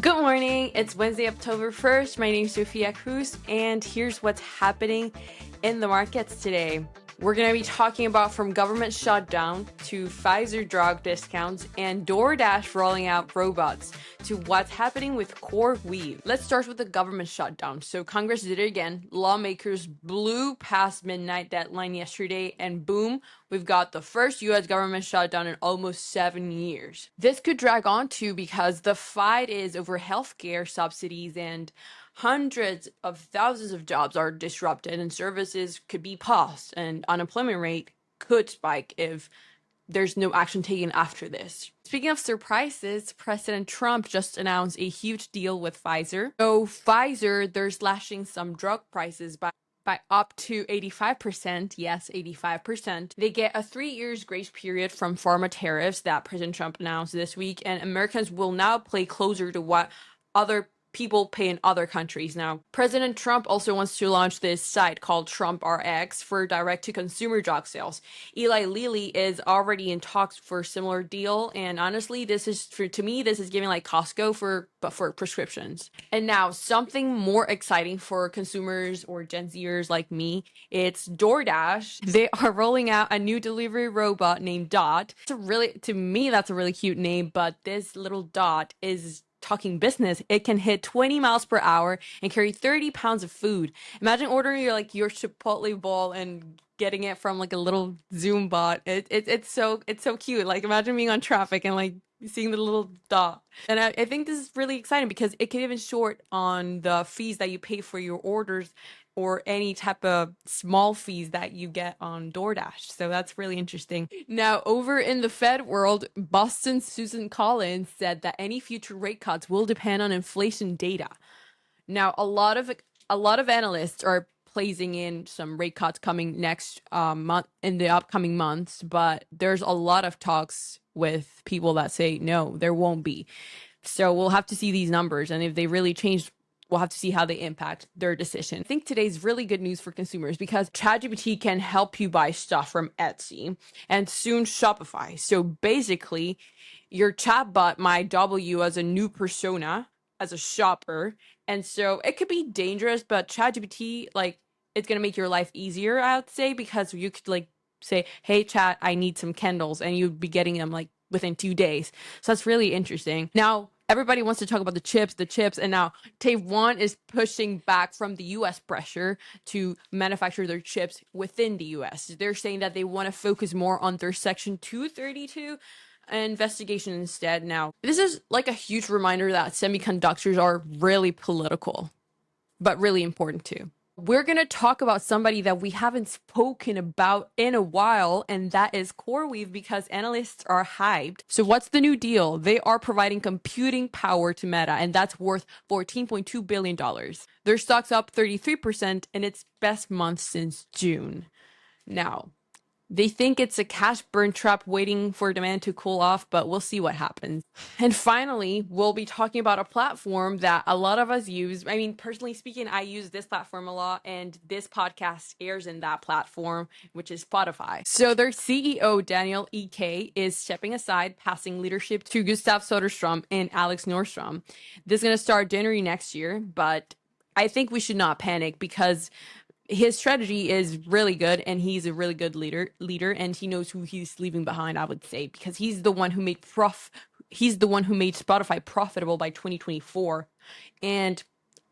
Good morning. It's Wednesday, October 1st. My name is Sofia and here's what's happening in the markets today. We're going to be talking about from government shutdown to Pfizer drug discounts and DoorDash rolling out robots to what's happening with CoreWeave. Let's start with the government shutdown. So Congress did it again. Lawmakers blew past midnight deadline yesterday and boom, we've got the first U.S. government shutdown in almost 7 years. This could drag on too because the fight is over healthcare subsidies and hundreds of thousands of jobs are disrupted and services could be paused and unemployment rate could spike if there's no action taken after this. Speaking of surprises, President Trump just announced a huge deal with Pfizer. So Pfizer, they're slashing some drug prices by up to 85%. Yes, 85%. They get a 3 years grace period from pharma tariffs that President Trump announced this week, and Americans will now pay closer to what other people pay in other countries now. President Trump also wants to launch this site called Trump RX for direct-to-consumer drug sales. Eli Lilly is already in talks for a similar deal, and honestly, this is giving like Costco but for prescriptions. And now something more exciting for consumers or Gen Zers like me, it's DoorDash. They are rolling out a new delivery robot named Dot. To me, that's a really cute name, but this little Dot is talking business. It can hit 20 miles per hour and carry 30 pounds of food. Imagine ordering your Chipotle bowl and getting it from like a little Zoom bot. It's so cute. Like imagine being on traffic and like seeing the little dot. And I think this is really exciting because it can even short on the fees that you pay for your orders or any type of small fees that you get on DoorDash. So that's really interesting. Now, over in the Fed world, Boston's Susan Collins said that any future rate cuts will depend on inflation data. Now, a lot of analysts are placing in some rate cuts coming next month in the upcoming months, but there's a lot of talks with people that say no, there won't be. So we'll have to see these numbers, and if they really change, we'll have to see how they impact their decision. I think today's really good news for consumers because ChatGPT can help you buy stuff from Etsy and soon Shopify. So basically, your chatbot might double you as a new persona, as a shopper. And so it could be dangerous, but ChatGPT, like, it's going to make your life easier, I would say, because you could like say, hey, chat, I need some candles, and you'd be getting them like within 2 days. So that's really interesting. Now, everybody wants to talk about the chips, and now Taiwan is pushing back from the U.S. pressure to manufacture their chips within the U.S. They're saying that they want to focus more on their Section 232 investigation instead. Now, this is like a huge reminder that semiconductors are really political, but really important too. We're going to talk about somebody that we haven't spoken about in a while, and that is CoreWeave, because analysts are hyped. So what's the new deal? They are providing computing power to Meta, and that's worth $14.2 billion. Their stock's up 33% in its best month since June. Now, they think it's a cash burn trap waiting for demand to cool off, but we'll see what happens. And finally, we'll be talking about a platform that a lot of us use. I mean, personally speaking, I use this platform a lot, and this podcast airs in that platform, which is Spotify. So their CEO, Daniel Ek, is stepping aside, passing leadership to Gustav Soderstrom and Alex Nordstrom. This is going to start January next year, but I think we should not panic because his strategy is really good, and he's a really good leader, and he knows who he's leaving behind, I would say, because he's the one who made Spotify profitable by 2024, and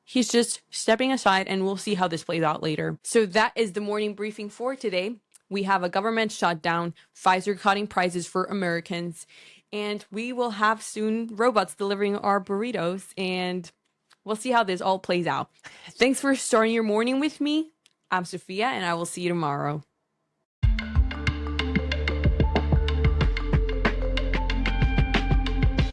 he's just stepping aside, and we'll see how this plays out later. So that is the morning briefing for today. We have a government shutdown, Pfizer cutting prices for Americans, and we will have soon robots delivering our burritos, and we'll see how this all plays out. Thanks for starting your morning with me. I'm Sofia, and I will see you tomorrow.